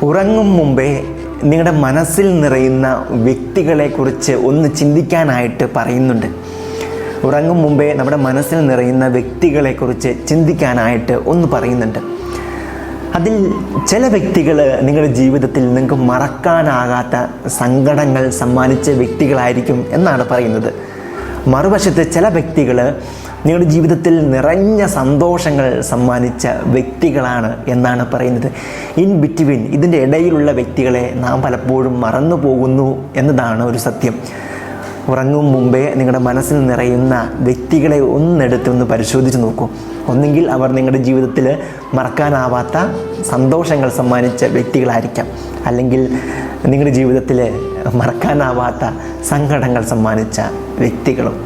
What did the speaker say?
ഉറങ്ങും മുമ്പേ നിങ്ങളുടെ മനസ്സിൽ നിറയുന്ന വ്യക്തികളെക്കുറിച്ച് ഒന്ന് ചിന്തിക്കാനായിട്ട് പറയുന്നുണ്ട്. ഉറങ്ങും മുമ്പേ നമ്മുടെ മനസ്സിൽ നിറയുന്ന വ്യക്തികളെക്കുറിച്ച് ചിന്തിക്കാനായിട്ട് ഒന്ന് പറയുന്നുണ്ട്. അതിൽ ചില വ്യക്തികൾ നിങ്ങളുടെ ജീവിതത്തിൽ നിങ്ങൾക്ക് മറക്കാനാകാത്ത സങ്കടങ്ങൾ സമ്മാനിച്ച വ്യക്തികളായിരിക്കും എന്നാണ് പറയുന്നത്. മറുവശത്ത് ചില വ്യക്തികൾ നിങ്ങളുടെ ജീവിതത്തിൽ നിറഞ്ഞ സന്തോഷങ്ങൾ സമ്മാനിച്ച വ്യക്തികളാണ് എന്നാണ് പറയുന്നത്. ഇൻ ബിറ്റ്വീൻ, ഇതിൻ്റെ ഇടയിലുള്ള വ്യക്തികളെ നാം പലപ്പോഴും മറന്നു പോകുന്നു എന്നതാണ് ഒരു സത്യം. ഉറങ്ങും മുമ്പേ നിങ്ങളുടെ മനസ്സിൽ നിറയുന്ന വ്യക്തികളെ ഒന്നെടുത്തൊന്ന് പരിശോധിച്ച് നോക്കൂ. ഒന്നുകിൽ അവർ നിങ്ങളുടെ ജീവിതത്തിൽ മറക്കാനാവാത്ത സന്തോഷങ്ങൾ സമ്മാനിച്ച വ്യക്തികളായിരിക്കാം, അല്ലെങ്കിൽ നിങ്ങളുടെ ജീവിതത്തിൽ മറക്കാനാവാത്ത സങ്കടങ്ങൾ സമ്മാനിച്ച വ്യക്തികളും.